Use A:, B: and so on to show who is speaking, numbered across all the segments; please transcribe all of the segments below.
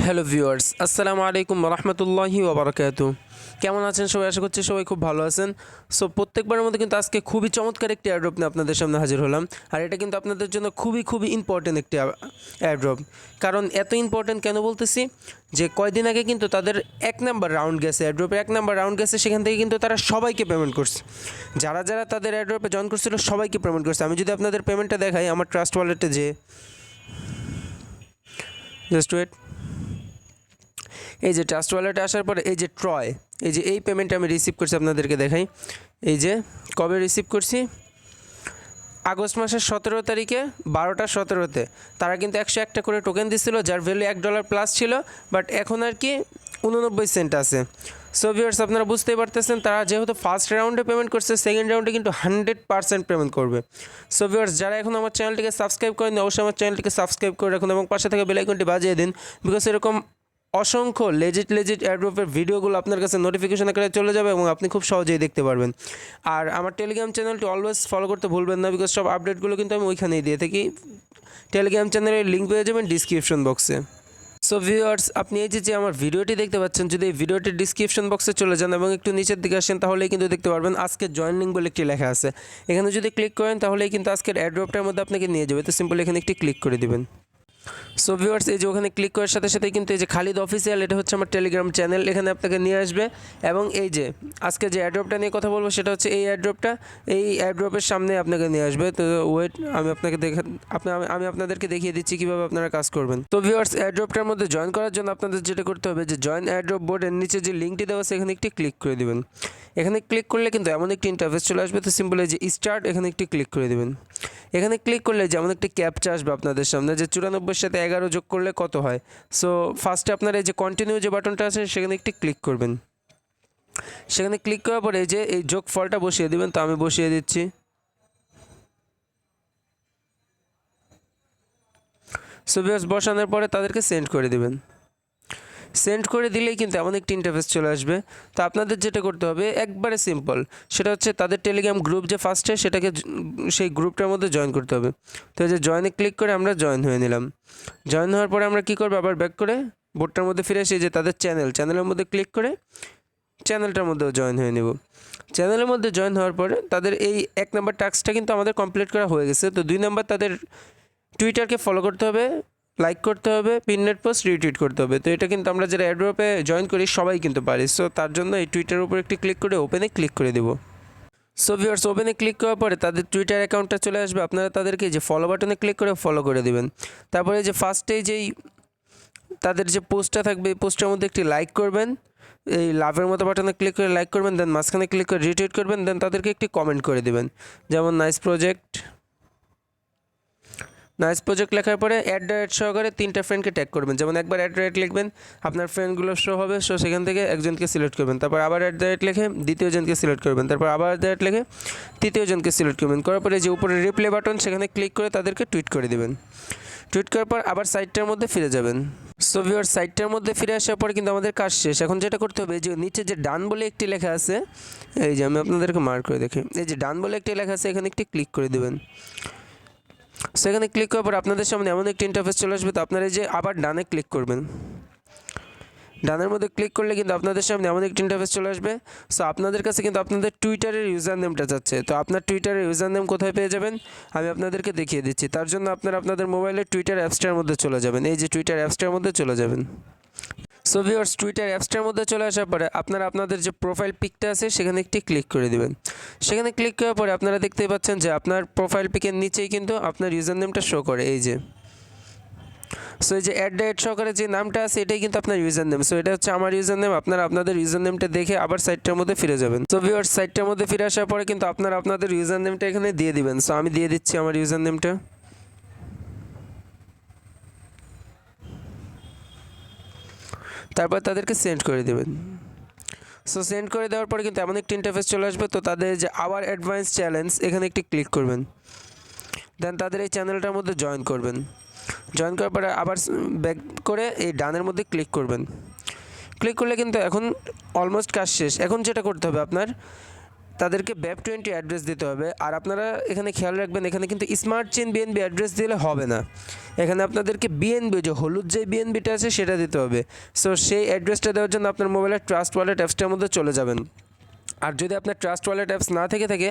A: Hello viewers, আসসালামু আলাইকুম রহমতুল্লাহি ওবরাকাতু। কেমন আছেন সবাই? আশা করছি সবাই খুব ভালো আছেন। সো প্রত্যেকবারের মধ্যে কিন্তু আজকে খুবই চমৎকার একটি এয়ারড্রপ নিয়ে আপনাদের সামনে হাজির হলাম। আর এটা কিন্তু আপনাদের জন্য খুবই ইম্পর্টেন্ট একটি এয়ারড্রপ। কারণ এত ইম্পর্টেন্ট কেন বলতেছি, যে কয়দিন আগে কিন্তু তাদের 1 নাম্বার রাউন্ড গেছে, এয়ারড্রপের 1 নাম্বার রাউন্ড গেছে। সেখান থেকে কিন্তু তারা সবাইকে পেমেন্ট করছে। যারা তাদের এয়ারড্রপে জয়েন করছিল সবাইকে পেমেন্ট করছে। আমি যদি আপনাদের পেমেন্টটা দেখাই আমার ট্রাস্ট ওয়ালেটে, যে জাস্ট ওয়েট, এই যে ট্রাস্ট ওয়ালেটে আসার পরে এই যে ট্রয়, এই যে এই পেমেন্টটা আমি রিসিভ করছি, আপনাদেরকে দেখাই। এই যে কবে রিসিভ করছি, আগস্ট মাসের 17 তারিখে 12টা 17-তে। তারা কিন্তু 101টা করে টোকেন দিচ্ছিল, যার ভ্যালু $1 প্লাস ছিল, বাট এখন আর কি 89 সেন্ট আছে। সো ভিউয়ার্স, আপনারা বুঝতেই পারতেছেন তারা যেহেতু ফার্স্ট রাউন্ডে পেমেন্ট করছে, সেকেন্ড রাউন্ডে কিন্তু 100% পেমেন্ট করবে। সো ভিউয়ার্স, যারা এখন আমার চ্যানেলটিকে সাবস্ক্রাইব করেন, অবশ্যই আমার চ্যানেলটিকে সাবস্ক্রাইব করে রাখুন এবং পাশে থাকা বেল আইকনটি বাজিয়ে দিন, বিকজ এরকম অসংখ্য লেজিট এয়ারড্রপের ভিডিওগুলো আপনার কাছে নোটিফিকেশন আকারে চলে যাবে এবং আপনি খুব সহজেই দেখতে পারবেন। আর আমার টেলিগ্রাম চ্যানেলটি অলওয়েজ ফলো করতে ভুলবেন না, বিকজ সব আপডেটগুলো কিন্তু আমি ওইখানেই দিয়ে থাকি। টেলিগ্রাম চ্যানেলের লিঙ্ক পেয়ে যাবেন ডিসক্রিপশন বক্সে। সো ভিউয়ার্স, আপনি এই যে আমার ভিডিওটি দেখতে পাচ্ছেন, যদি এই ভিডিওটির ডিসক্রিপশন বক্সে চলে যান এবং একটু নিচের দিকে আসেন, তাহলেই কিন্তু দেখতে পারবেন আজকে জয়েন লিঙ্ক বলে একটি লেখা আছে। এখানে যদি ক্লিক করেন তাহলেই কিন্তু আজকের এয়ারড্রপটার মধ্যে আপনাকে নিয়ে যাবে। তো সিম্পল এখানে একটি ক্লিক করে দিবেন। সো ভিউয়ার্স, এই যে ওখানে ক্লিক করার সাথে সাথে কিন্তু এই যে খালিদ অফিসিয়াল, এটা হচ্ছে আমার টেলিগ্রাম চ্যানেল, এখানে আপনাকে নিয়ে আসবে। এবং এই যে আজকে যে এয়ারড্রপটা নিয়ে কথা বলবো সেটা হচ্ছে এই এয়ারড্রপটা, এই এয়ারড্রপের সামনে আপনাকে নিয়ে আসবে। তো ওয়েট, আমি আপনাদেরকে দেখিয়ে দিচ্ছি কীভাবে আপনারা কাজ করবেন। তো ভিউয়ার্স, এয়ারড্রপটার মধ্যে জয়েন করার জন্য আপনাদের যেটা করতে হবে, যে জয়েন এয়ারড্রপ বোর্ডের নিচে যে লিঙ্কটি দেওয়া আছে এখানে একটি ক্লিক করে দেবেন। এখানে ক্লিক করলে কিন্তু এমন একটি ইন্টারফেস চলে আসবে। তো সিম্পল এই যে স্টার্ট, এখানে একটি ক্লিক করে দেবেন। এখানে ক্লিক করলে যেমন একটি ক্যাপচা আসবে আপনাদের সামনে, যে 94 সাথে 11 যোগ করলে কত হয়। সো ফার্স্টে আপনার এই যে কন্টিনিউ যে বাটনটা আছে সেখানে একটি ক্লিক করবেন। সেখানে ক্লিক করার পরে এই যে এই যোগ ফলটা বসিয়ে দেবেন। তো আমি বসিয়ে দিচ্ছি। সো ভিউয়ার্স, বসানোর পরে তাদেরকে সেন্ড করে দেবেন। সেন্ড করে দিলেই কিন্তু এমন একটি ইন্টারফেস চলে আসবে। তো আপনাদের যেটা করতে হবে একবারে সিম্পল, সেটা হচ্ছে তাদের টেলিগ্রাম গ্রুপ যে ফার্স্টে, সেটাকে সেই গ্রুপটার মধ্যে জয়েন করতে হবে। তো এই যে জয়েনে ক্লিক করে আমরা জয়েন হয়ে নিলাম। জয়েন হওয়ার পরে আমরা কী করবো, আবার ব্যাক করে বোর্ডটার মধ্যে ফিরে এসে যে তাদের চ্যানেলের মধ্যে ক্লিক করে চ্যানেলটার মধ্যেও জয়েন হয়ে নেব। চ্যানেলের মধ্যে জয়েন হওয়ার পরে তাদের এই 1 নাম্বার টাস্কটা কিন্তু আমাদের কমপ্লিট করা হয়ে গেছে। তো 2 নাম্বার তাদের টুইটারকে ফলো করতে হবে, লাইক করতে হবে, পিননেট পোস্ট রিটুইট করতে হবে। তো এটা কিন্তু আমরা যারা এয়ারড্রপে জয়েন করি সবাই কিন্তু পারি। সো তার জন্য এই টুইটারের উপর একটি ক্লিক করে ওপেনে ক্লিক করে দেবো। সো ভিউয়ার্স, ওপেনে ক্লিক করার পরে তাদের টুইটার অ্যাকাউন্টটা চলে আসবে। আপনারা তাদেরকে যে ফলো বাটনে ক্লিক করে ফলো করে দেবেন। তারপরে যে ফার্স্টে যেই তাদের যে পোস্টটা থাকবে, এই পোস্টের মধ্যে একটি লাইক করবেন, এই লাভের মতো বাটনে ক্লিক করে লাইক করবেন, দেন মাঝখানে ক্লিক করে রিটুইট করবেন, দেন তাদেরকে একটি কমেন্ট করে দেবেন, যেমন নাইস প্রজেক্ট লেখার পরে @ সহকারে 3টা ফ্রেন্ডকে ট্যাগ করবেন। যেমন একবার @ লিখবেন, আপনার ফ্রেন্ডগুলো শো হবে, সো সেখান থেকে একজনকে সিলেক্ট করবেন। তারপর আবার @ লিখে দ্বিতীয়জনকে সিলেক্ট করবেন। তারপর আবার @ লিখে তৃতীয়জনকে সিলেক্ট করবেন। করার পরে যে উপরে রিপ্লে বাটন, সেখানে ক্লিক করে তাদেরকে টুইট করে দেবেন। টুইট করার পর আবার সাইটটার মধ্যে ফিরে যাবেন। সো ভিউয়ার্স, সাইটটার মধ্যে ফিরে আসার পর কিন্তু আমাদের কাজ শেষ। এখন যেটা করতে হবে, যে নিচে যে ডান বলে একটি লেখা আছে, এই যে আমি আপনাদেরকে মার্ক করে দেখি, এই যে ডান বলে একটি লেখা আছে, এখানে একটি ক্লিক করে দেবেন। সেখানে ক্লিক করার পর আপনাদের সামনে এমন একটি ইন্টারফেস চলে আসবে। তো আপনারা যে আবার ডানে ক্লিক করবেন। ডানের মধ্যে ক্লিক করলে কিন্তু আপনাদের সামনে এমন একটি ইন্টারফেস চলে আসবে। সো আপনাদের কাছে কিন্তু আপনাদের টুইটারের ইউজার নেমটা চাচ্ছে। তো আপনার টুইটারের ইউজার নেম কোথায় পেয়ে যাবেন আমি আপনাদেরকে দেখিয়ে দিচ্ছি। তার জন্য আপনারা আপনাদের মোবাইলের টুইটার অ্যাপসটার মধ্যে চলে যাবেন। এই যে টুইটার অ্যাপসটার মধ্যে চলে যাবেন। সো ভিউয়ার্স, টুইটার অ্যাপসটার মধ্যে চলে আসার পরে আপনারা আপনাদের যে প্রোফাইল পিকটা আছে সেখানে একটি ক্লিক করে দেবেন। সেখানে ক্লিক করার পরে আপনারা দেখতেই পাচ্ছেন যে আপনার প্রোফাইল পিকের নিচেই কিন্তু আপনার ইউজার নেমটা শো করে, এই যে। সো এই যে @ সহকারে যে নামটা আছে এটাই কিন্তু আপনার ইউজার নেম। সো এটা হচ্ছে আমার ইউজার নেম। আপনারা আপনাদের ইউজার নেমটা দেখে আবার সাইটটার মধ্যে ফিরে যাবেন। সো ভিউয়ার্স, সাইটটার মধ্যে ফিরে আসার পরে কিন্তু আপনারা আপনাদের ইউজার নেমটা এখানে দিয়ে দিবেন। সো আমি দিয়ে দিচ্ছি আমার ইউজার নেমটা। তারপর তাদেরকে সেন্ড করে দেবেন। সো সেন্ড করে দেওয়ার পরে কিন্তু এমন একটি ইন্টারফেস চলে আসবে। তো তাদের যে আওয়ার অ্যাডভান্স চ্যালেঞ্জ, এখানে একটি ক্লিক করবেন। দেন তাদের এই চ্যানেলটার মধ্যে জয়েন করবেন। জয়েন করার পরে আবার ব্যাক করে এই ডানের মধ্যে ক্লিক করবেন। ক্লিক করলে কিন্তু এখন অলমোস্ট কাজ শেষ। এখন যেটা করতে হবে আপনার, তাদেরকে BEP20 অ্যাড্রেস দিতে হবে। আর আপনারা এখানে খেয়াল রাখবেন, এখানে কিন্তু স্মার্ট চেইন BNB অ্যাড্রেস দিলে হবে না, এখানে আপনাদেরকে BNB যে হলুদ যে BNBটা আছে সেটা দিতে হবে। সো সেই অ্যাড্রেসটা দেওয়ার জন্য আপনার মোবাইলের ট্রাস্ট ওয়ালেট অ্যাপসটার মধ্যে চলে যাবেন। আর যদি আপনার ট্রাস্ট ওয়ালেট অ্যাপস না থেকে থাকে,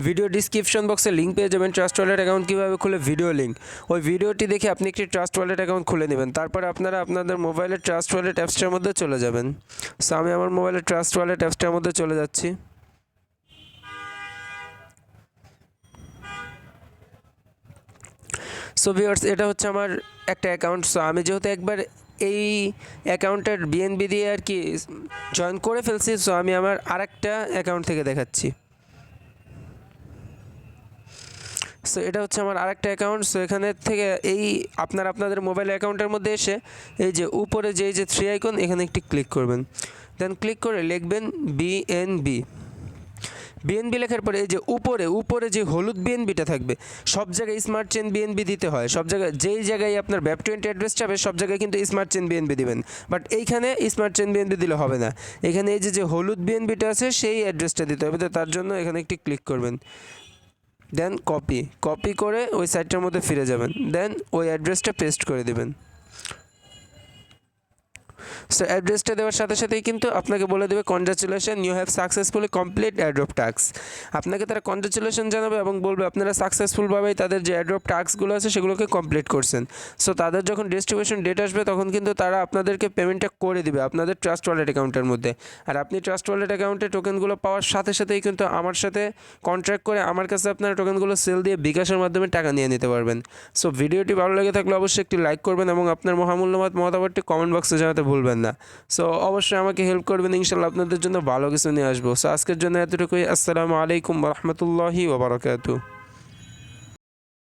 A: ভিডিও ডিসক্রিপশন বক্সে লিঙ্ক পেয়ে যাবেন ট্রাস্ট ওয়ালেট অ্যাকাউন্ট কীভাবে খুলে, ভিডিও লিঙ্ক। ওই ভিডিওটি দেখে আপনি একটি ট্রাস্ট ওয়ালেট অ্যাকাউন্ট খুলে নেবেন। তারপরে আপনারা আপনাদের মোবাইলের ট্রাস্ট ওয়ালেট অ্যাপসটার মধ্যে চলে যাবেন। সো আমি আমার মোবাইলের ট্রাস্ট ওয়ালেট অ্যাপসটার মধ্যে চলে যাচ্ছি। সো ভিউয়ার্স, এটা হচ্ছে আমার একটা অ্যাকাউন্ট। সো আমি যেহেতু একবার এই অ্যাকাউন্টের বিএনবি দিয়ে আর কি জয়েন করে ফেলছি, সো আমি আমার আরেকটা অ্যাকাউন্ট থেকে দেখাচ্ছি। সো এটা হচ্ছে আমার আরেকটা অ্যাকাউন্ট। সো এখানে থেকে আপনাদের মোবাইল অ্যাকাউন্টের মধ্যে এসে এই যে উপরে যে 3 আইকন, এখানে একটি ক্লিক করবেন। দেন ক্লিক করে লিখবেন বিএনবি লেখার পরে এই যে উপরে যে হলুদ বিএনবিটা থাকবে, সব জায়গায় স্মার্ট চেইন বিএনবি দিতে হয়। সব জায়গায় যেই জায়গায় আপনার BEP20 অ্যাড্রেস চাবে সব জায়গায় কিন্তু স্মার্ট চেইন বিএনবি দিবেন, বাট এইখানে স্মার্ট চেইন বিএনবি দিলে হবে না। এখানে এই যে হলুদ বিএনবিটা আছে সেই অ্যাড্রেসটা দিতে হবে। তো তার জন্য এখানে একটি ক্লিক করবেন। দেন কপি করে ওই সাইটটার মধ্যে ফিরে যাবেন। দেন ওই অ্যাড্রেসটা পেস্ট করে দেবেন। সো অ্যাড্রেসটা দেওয়ার সাথে সাথেই কিন্তু আপনাকে বলে দেবে congratulation, you have successfully complete airdrop task. আপনাকে তারা কনগ্রাচুলেশন জানাবে এবং বলবে আপনারা সাকসেসফুলভাবেই তাদের যে অ্যাড্রপ টাস্কগুলো আছে সেগুলোকে কমপ্লিট করছেন। সো তাদের যখন ডিস্ট্রিবিউশন ডেট আসবে তখন কিন্তু তারা আপনাদেরকে পেমেন্টটা করে দিবে আপনাদের ট্রাস্ট ওয়ালেট অ্যাকাউন্টের মধ্যে। আর আপনি ট্রাস্ট ওয়ালেট অ্যাকাউন্টে টোকেনগুলো পাওয়ার সাথে সাথেই কিন্তু আমার সাথে কন্ট্রাক্ট করে আমার কাছে আপনারা টোকেনগুলো সেল দিয়ে বিকাশের মাধ্যমে টাকা নিয়ে নিতে পারবেন। সো ভিডিওটি ভালো লেগে থাকলে অবশ্যই একটি লাইক করবেন এবং আপনার মহামূল্যবান মতামতটি কমেন্ট বক্সে জানাতে ভুলবেন না। সো অবশ্যই আমাকে হেল্প করবেন, ইনশাল্লাহ আপনাদের জন্য ভালো কিছু নিয়ে আসবো। সো আজকের জন্য এতটুকুই। আসসালামু আলাইকুম ওয়া রাহমাতুল্লাহি ওয়া বারাকাতুহু।